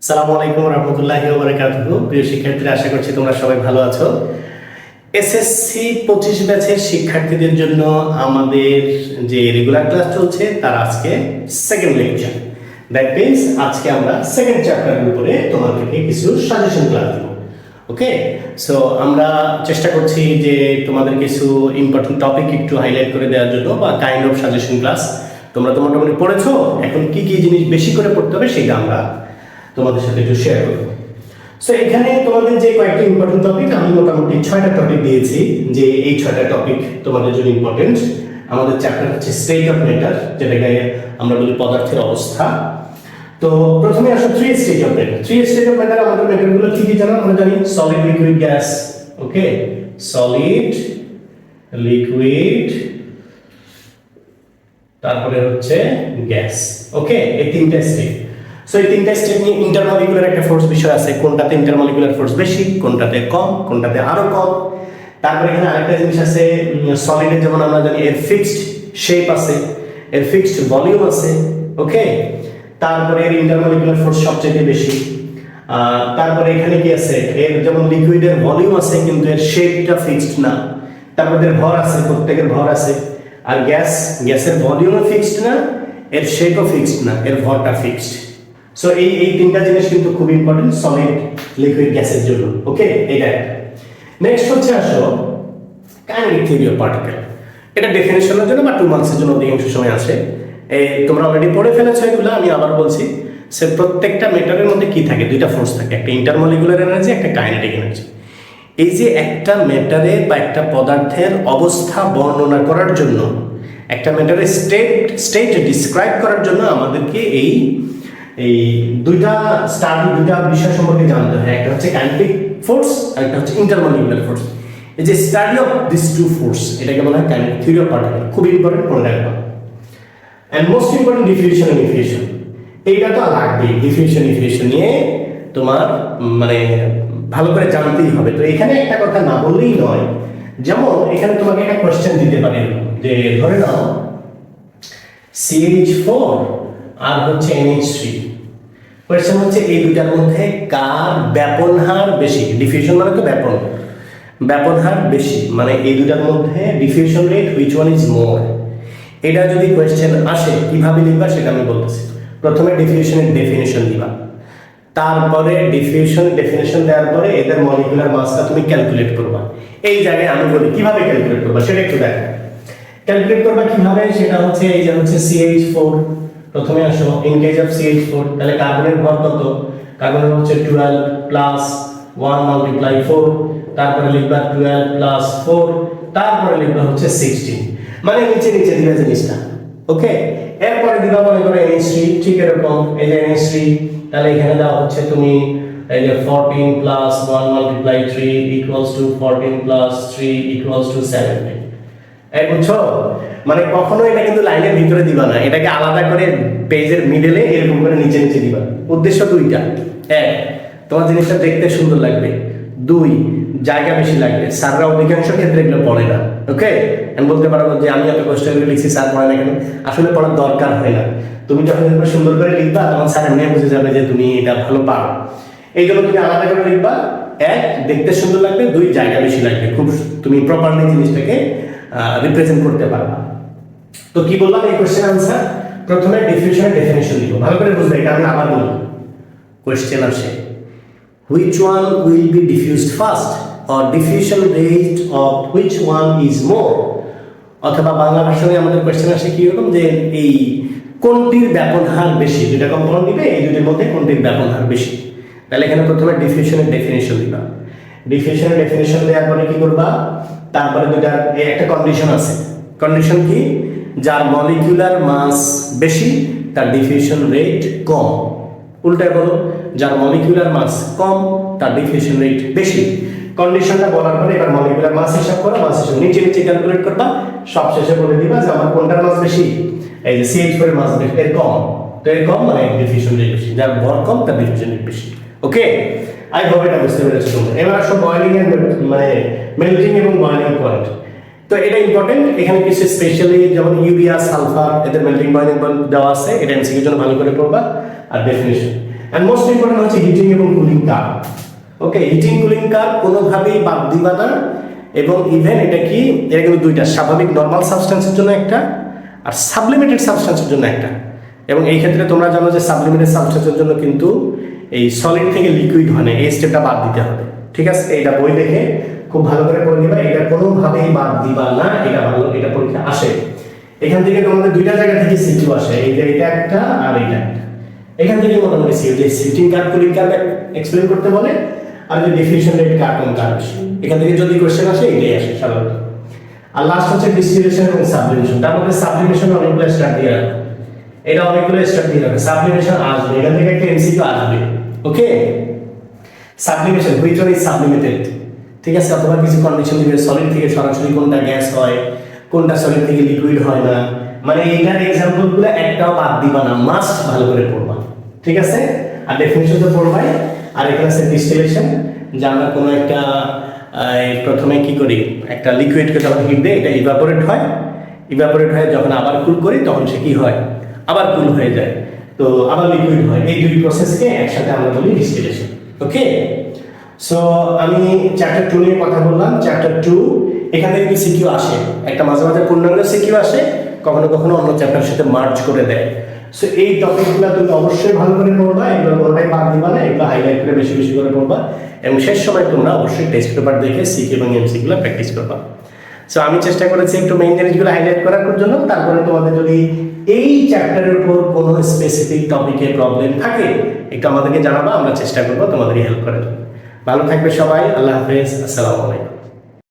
আসসালামু আলাইকুম রহমতুল্লাহি ওয়া বারাকাতুহু। প্রিয় শিক্ষার্থীরা, আশা করছি তোমরা সবাই ভালো আছো। এসএসসি 25 ব্যাচের শিক্ষার্থীদের জন্য আমাদের যে রেগুলার ক্লাস চলছে তার আজকে সেকেন্ড লেকচার। দ্যাট মিন্স আজকে আমরা সেকেন্ড চ্যাপ্টারের উপরে তোমাদেরকে কিছু সাজেশন ক্লাস দেব। ওকে, সো আমরা চেষ্টা করছি যে তোমাদের কিছু ইম্পর্টেন্ট টপিক একটু হাইলাইট করে দেওয়ার জন্য, বা কাইন্ড অফ সাজেশন ক্লাস। তোমরা তো মোটামুটি পড়েছো, এখন কি কি জিনিস বেশি করে পড়তে হবে সেটা আমরা তোমাদের সাথে একটু শেয়ার করব। সো এখানে তোমাদের যে কয়েকটা ইম্পর্টেন্ট টপিক, আমি মোটামুটি 6টা টপিক দিয়েছি, যে এই 6টা টপিক তোমাদের জন্য ইম্পর্টেন্ট। আমাদের চ্যাপ্টার হচ্ছে স্টেট অফ ম্যাটার, যেটাকে আমরা বলি পদার্থের অবস্থা। তো প্রথমে আসো three state of matter. Three state of matter আমাদের ম্যাটারগুলো কি কি জানো? আমরা জানি সলিড, লিকুইড, গ্যাস। ওকে, সলিড, লিকুইড, তারপরে হচ্ছে গ্যাস। ওকে, এই তিনটা স্টেট। সো এই তিনটা স্টেট নিয়ে ইন্টারমলিকুলার একটা ফোর্স বিষয় আছে, কোনটাতে ইন্টারমলিকুলার ফোর্স বেশি, কোনটাতে কম, কোনটাতে আরো কম। তারপরে এখানে আরেকটা জিনিস আছে, সলিডের যেমন আমরা জানি এর ফিক্সড শেপ আছে, এর ফিক্সড ভলিউম আছে। ওকে, তারপরে এর ইন্টারমলিকুলার ফোর্স সবচেয়ে বেশি। তারপরে এখানে কি আছে, এর যেমন লিকুইডের ভলিউম আছে কিন্তু এর শেপটা ফিক্সড না। তারপরে এর ভর আছে, প্রত্যেকের ভর আছে। আর গ্যাসের ভলিউমও ফিক্সড না, এর শেপও ফিক্সড না, এর ভরটা ফিক্সড। সো এই তিনটা জিনিস কিন্তু খুব ইম্পর্টেন্ট সলিড, লিকুইড, গ্যাসের জন্য। ওকে, এটা নেক্সট হচ্ছে আসো কাইনেটিক থিওরি অফ পার্টিকেল। এটা ডেফিনেশনের জন্য বা 2 মার্কসের জন্য অধিকাংশ সময় আসে। তোমরা অলরেডি পড়ে ফেলেছো এগুলো, আমি আবার বলছি। সে প্রত্যেকটা মেটারের মধ্যে কি থাকে? দুইটা ফোর্স থাকে, একটা ইন্টারমলিকুলার এনার্জি, একটা কাইনেটিক এনার্জি। এই যে একটা মেটারের বা একটা পদার্থের অবস্থা বর্ণনা করার জন্য, একটা মেটারের স্টেট ডিসক্রাইব করার জন্য আমাদেরকে এই দুইটা বিষয় সম্পর্কে জানতে হয়। একটা হচ্ছে কাইনেটিক ফোর্স, আর একটা হচ্ছে ইন্টারমলিকুলার ফোর্স। এই যে study of this two force, এটাকে বলা হয় কাইনেটিক থিওরি অফ পার্টিকেল। খুব ইম্পর্টেন্ট, মনে রাখবা। And most important definition and equation. এইটা তো লাগবেই, ডিফিনিশন ইকুয়েশন নিয়ে তোমার মানে ভালো করে জানতেই হবে। তো এখানে একটা কথা না বললেই নয়। যেমন এখানে তোমাকে একটা কোশ্চেন দিতে পারে, যে ধরে নাও CH4 আর হচ্ছে NH3। কোশ্চেন হচ্ছে এই দুটার মধ্যে কার ব্যাপন হার বেশি? ডিফিউশন মানে তো ব্যাপন হার বেশি, মানে এই দুটার মধ্যে diffusion rate which one is more. এটা যদি কোশ্চেন আসে, কিভাবে লিখবা সেটা আমি বলতেছি। প্রথমে ডিফিউশনের ডেফিনিশন দিবা, তারপরে ডিফিউশন ডেফিনিশন দেওয়ার পরে এদের মলিকুলার মাসটা তুমি ক্যালকুলেট করবা। এই জায়গায় আমি বলি কিভাবে ক্যালকুলেট করবা সেটা একটু দেখো। ক্যালকুলেট করবা কিভাবে, সেটা হচ্ছে এই যে হচ্ছে CH4। প্রথমে আসো ইন কেস অফ CH4, তাহলে কার্বনের ভর কত? কার্বনের হচ্ছে 12 প্লাস 1 মাল্টিপ্লাই 4, তারপরে লিখবা 12 প্লাস 4, তারপরে লিখবা হচ্ছে 16। মানে নিচে দিবা জিনিসটা। ওকে, এরপরে দিবা মনে করো NH3। ঠিক এরকম এই যে NH3, তাহলে এখানে দেওয়া হচ্ছে তুমি এই যে 14 plus 1 multiply 3 equals to 14 plus 3 equals to 17। এই বুঝছো? মানে কখনো এটা কিন্তু লাইনের ভিতরে দিবা না, এটাকে আলাদা করে পেজের মিডলে এরকম করে নিচে দিবা। উদ্দেশ্য দুইটা। এক, তোমার জিনিসটা দেখতে সুন্দর লাগবে। দুই, জায়গা বেশি লাগবে। স্যাররা অধিকাংশ ক্ষেত্রে এগুলো পড়ে না। ওকে, আমি বলতে পারবো যে আমি এত কষ্ট করে লিখছি, স্যার পড়ে না কেন? আসলে পড়ার দরকার হয় না। তুমি যখন সুন্দর করে লিখবা তখন স্যার এমনি বুঝে যাবে যে তুমি এটা ভালো পারো। এই জন্য তুমি আলাদা করে লিখবা। এক, দেখতে সুন্দর লাগবে। দুই, জায়গা বেশি লাগবে। খুব তুমি প্রপারলি জিনিসটাকে রিপ্রেজেন্ট করতে পারবা। তো কি বললাম এই কোশ্চেন আনসার? প্রথমে ডিফিউশনের ডেফিনিশন দিব, ভালো করে বুঝবে। এটা আমি আবার বলি, কোশ্চেন আসে which one will be diffused first or diffusion rate of which one is more। অথবা বাংলা ভাষায় আমাদের কোশ্চেন আসে কি রকম, যে এই কোনটির ব্যাপন হার বেশি? দুইটা কম্পাউন্ড দিবে, এই দুটির মধ্যে কোনটির ব্যাপন হার বেশি। তাহলে এখানে প্রথমে ডিফিউশনের ডেফিনিশন দিবা। ডিফিউশনের ডেফিনিশন দেওয়ার পরে কি করবা? তারপরে দুটার একটা কন্ডিশন আছে। কন্ডিশন কি? যার মলিকুলার মাস বেশি তার ডিফিউশন রেট কম। উল্টা বলো, যার মলিকুলার মাস কম তার ডিফিউশন রেট বেশি। কন্ডিশনটা বলার পরে এবার মলিকুলার মাস হিসাব করো, মাস হিসাব নিচে ক্যালকুলেট করবা। সব শেষে বলে দিবা যে আমার কোনটার মাস বেশি, এই যে CH4 এর মাস বেশি, এর কম। তো এর কম মানে ডিফিউশন রেট বেশি, যার ভর কম তার ডিফিউশন রেট বেশি। ওকে, আই হোপ এটা বুঝতে পেরেছো তোমরা। এবার আসো বয়েলিং এন্ড মানে মেল্টিং এবং বয়েলিং পয়েন্ট। তো এটা ইম্পর্টেন্ট। এখানে কিছু স্পেশালি যেমন ইউরিয়া, সালফার, এদের মেল্টিং বয়েলিং পয়েন্ট দেওয়া আছে। এটা এমসিকিউর জন্য ভালো করে পড়বা। আর ডেফিনিশন এন্ড মোস্ট ইম্পর্টেন্ট হচ্ছে হিটিং এবং কুলিং কার্ভ। ওকে, হিটিং কুলিং কার্ভ কোনোভাবেই বাদ দিবা না। এবং ইভেন এটা কি, এটা কিন্তু দুইটা, স্বাভাবিক নর্মাল সাবস্টেন্সের জন্য একটা আর সাবলিমেটেড সাবস্টেন্সের জন্য একটা। এবং এই ক্ষেত্রে তোমরা জানো যে সাবলিমেটেড সাবস্টেন্সের জন্য কিন্তু এই সলিড থেকে লিকুইড হয় না, এই স্টেপটা বাদ দিতে হবে। ঠিক আছে, এটা বই দেখে খুব ভালো করে পড়ে নিবা, এটা কোনোভাবেই বাদ দিবা না। এটা ভালো, এটা পরীক্ষা আসে। এখান থেকে তোমাদের দুইটা জায়গা থেকে সিকিউ আসে, এই যে এটা একটা আর এটা একটা। এখান থেকে মোটামুটি সিকিউ, যে heating curve cooling curve explain করতে বলে, আর যে ডিফিউশন রেট কার্টন কার্ভ, এখান থেকে যদি কোশ্চেন আসে এটাই আসে সাধারণত। আর লাস্ট হচ্ছে ডিস্টিলেশন এবং সাবলিমেশন। তার মধ্যে সাবলিমেশন অনেকগুলো স্টার্ট দিয়ে রাখবে, এটা অনেকগুলো স্টার্ট দিয়ে রাখবে। সাবলিমেশন আসবে, এখান থেকে একটা এমসিকিউ আসবে। ওকে, সাবলিমেশন, হুইচ ওয়ান ইজ সাবলিমেটেড, ঠিক আছে, অথবা কিছু কন্ডিশন দিবে সলিড থেকে সরাসরি কোনটা গ্যাস হয়, কোনটা সলিড থেকে লিকুইড হয় না। মানে এইটার এক্সাম্পলগুলো একটাও বাদ দিবা না, মাস্ট ভালো করে পড়বা। ঠিক আছে, আর ডেফিনিশন তো পড়বাই। আর এখানে আছে ডিস্টিলেশন, যে আমরা কোনো একটা প্রথমে কি করি, একটা লিকুইডকে যখন হিট দেয় এটা ইভাপোরেট হয়, ইভাপোরেট হয়ে যখন আবার কুল করি তখন সে কি হয়, আবার কুল হয়ে যায়, তো আবার লিকুইড হয়। এই দুই প্রসেসকে একসাথে আমরা বলি ডিস্টিলেশন। ওকে, সো আমি চ্যাপ্টার 2 নিয়ে কথা বললাম। চ্যাপ্টার 2 এখান থেকে কি সিকিউ আসে, একটা মাঝে মাঝে পূর্ণাঙ্গ সিকিউ আসে, কখনো কখনো অন্য চ্যাপ্টারের সাথে মার্জ করে দেয়। সো এই টপিকগুলো তুমি অবশ্যই ভালো করে পড়বা, এগুলো কোনোটাই বাদ দিবা না, এগুলো হাইলাইট করে বেশি বেশি করে পড়বা। এবং শেষ সময় তোমরা অবশ্যই টেস্ট পেপার দেখে সিকিউ এবং এমসিকিউগুলো প্র্যাকটিস করবা। সো আমি চেষ্টা করেছি একটু মেইন জিনিসগুলো হাইলাইট করার জন্য। তারপরে তোমাদের যদি এই চ্যাপ্টারের উপর কোনো স্পেসিফিক টপিকে প্রবলেম থাকে একটু আমাদেরকে জানাবা, আমরা চেষ্টা করবো তোমাদেরই হেল্প করার জন্য। ভালো থাকবে সবাই, আল্লাহ হাফেজ, আসসালামু আলাইকুম।